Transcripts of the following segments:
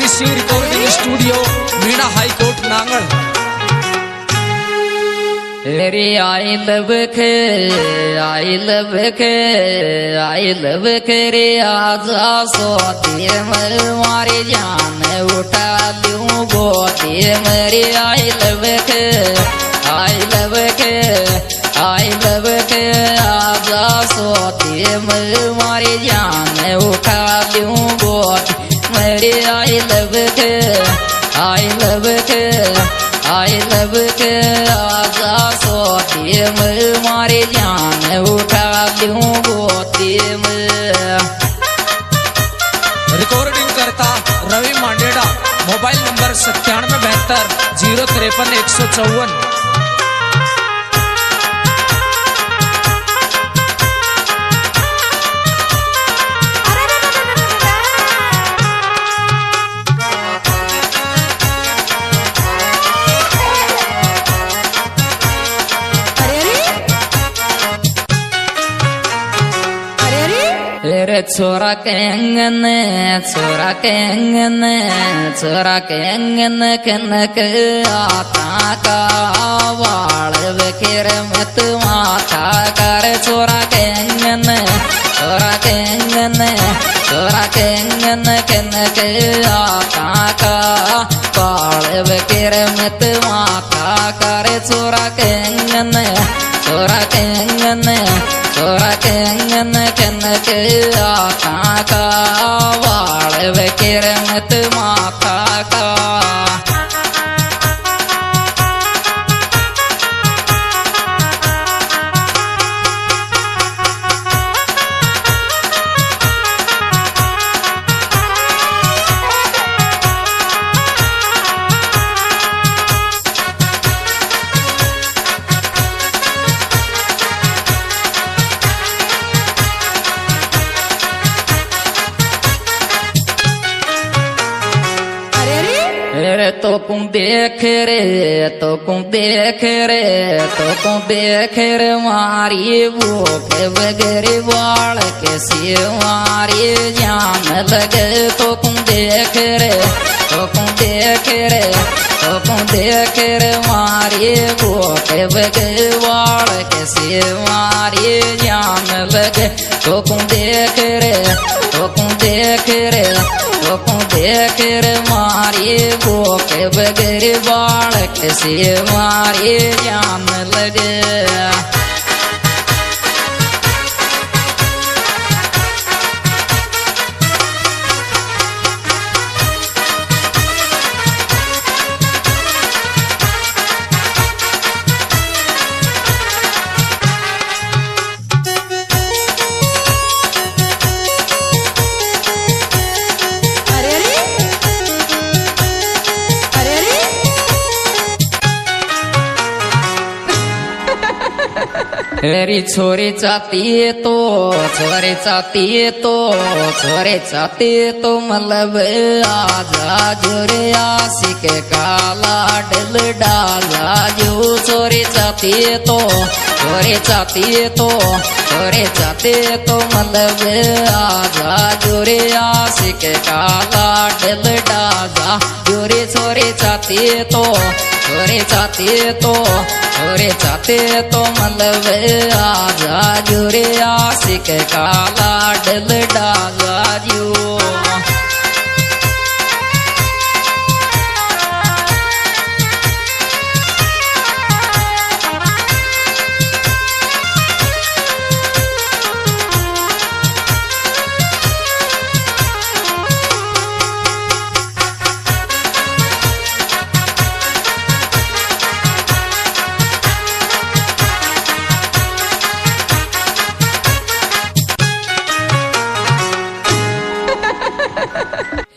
Shiv recording studio Meena high court Nangal. रे I love के रे आजा सोती मारी जान उठा लूं गोती मेरी। आई लव के आजा सोती मारी जान उठा लूं गोती मेरी। आई लव के आजा सोती मारी जान उठा लूं गोती में। रिकॉर्डिंग करता रवि मांडेड़ा, मोबाइल नंबर 9772 053 154। छोरा केंगन कनक आता का वाल बखेर मत माथा कर। छोरा केंगन कनक आता का वाल बखेर मत माथा कर। छोरा केंगन कनक आता का वाल बखेर मत माथा का। तो कुम देख रे मारी वो बगैर वाल कैसे मारी जान लगे। तो कुम देख रे मारी वो बगैर वाल कैसे मारी जान लगे। तो कुम देख रे मारी वो बगैर बाल कैसे मारी जान लगे। तेरी छोरी चाहती है तो मतलब आजा जोरे आशिक काला डल डाला जो। छोरी चाहती है तो मतलब आजा जोरे आशिक काला डल डाला जोरे। छोरी चाहती तो मतलब आजा जोरे आशिक काला डल डाला जो।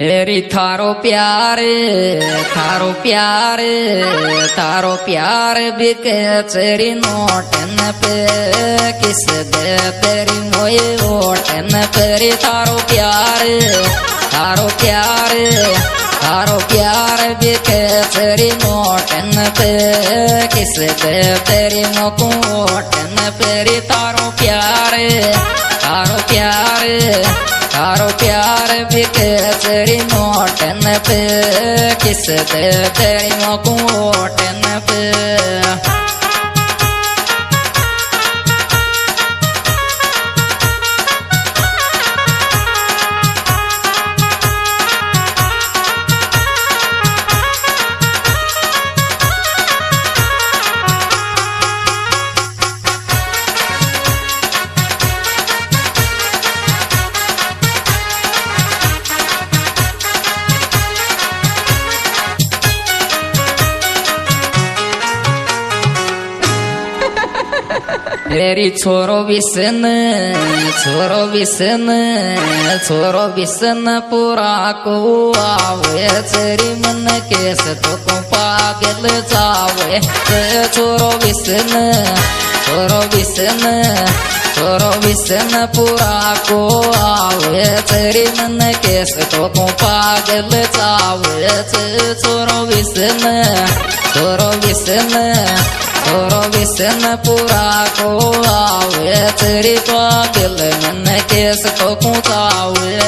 हेरी थारो प्यार बिके तेरी नोटन पे किस दे तेरी मोए ओटन पे। थारो प्यार बिके तेरी नोटन पे किस दे तेरी मोको ओटन पे। थारो प्यार तारो प्यार भी केसरी नोटन पे किस दे तेरी मोकोटन पे तेरी छोरो बिसन पूरा को आवे तेरी मन केस तो को पागल जावे छोरो बिसन पूरा को आवे तेरी मन केस तो को पागल जावे छोरो बिसन पूरा को आवे तेरी पागल मन केस तो कुचावे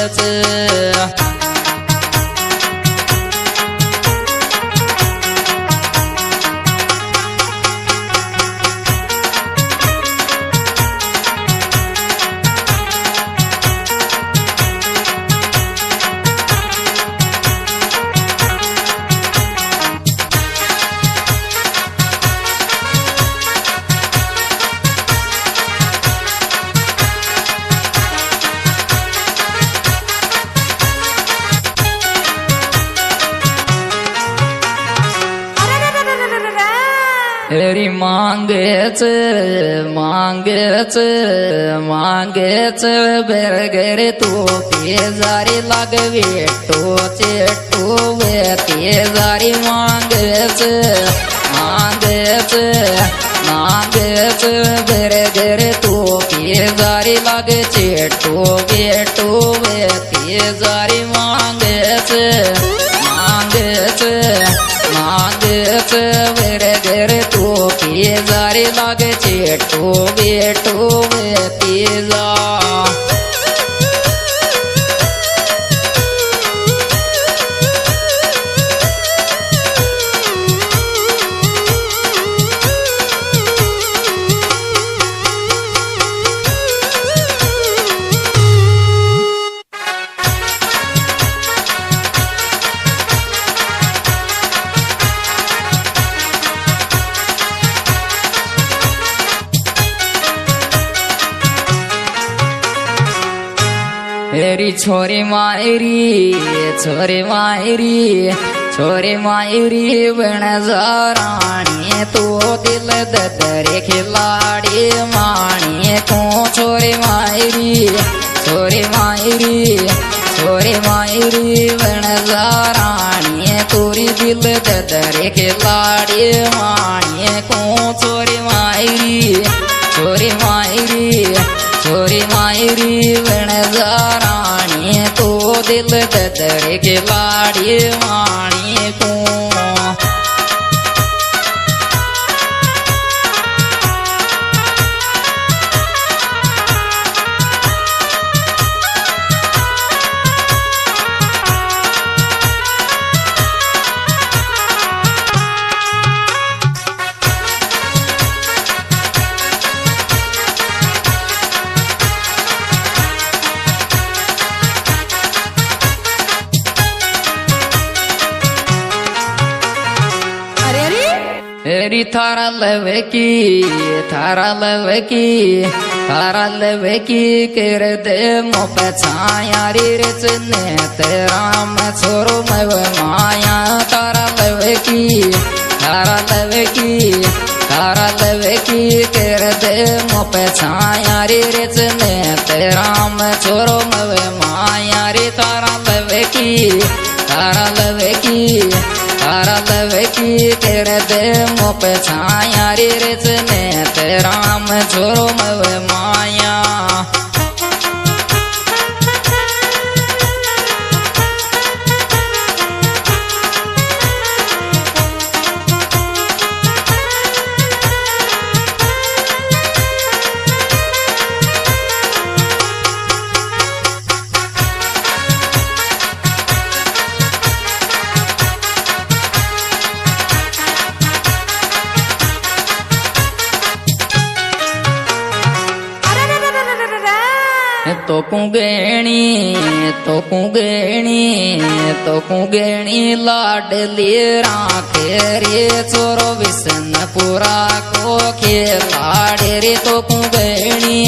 तेरी मांगेच बेरगरे तू पेजारी लागवे चेटू वे पेजारी मांगेच बेरगरे तू पेजारी लागे चेटू वे पेजारी मांगेच बेरगरे तू पेजारी लागे चेटू वे पेजा तेरी छोरी मायरी बन जारानी तू दिल दरे खिलाड़ी मानी को छोरी मायरी बन जारानी तोरी दिल दरे खिलाड़ी मानी को छोरी मायरी बन जारानी तो दिल दरे खिलाड़ी मानी को तेरी थारा लवे की कर दे मोप छाया रे रचने तेरा मैं छोरो मैं माया तारा लवे की कर दे मोप छाया रे रचने तेरा मैं छोरो मैं माया रे तारा लवे की कर दे मोप छाया रे रचने तेरा मैं छोरो मैं माया तो कुंगेणी लाडली राखे रे छोरो विष्णुपुरा को खेलाड़े रे तो कुंगेणी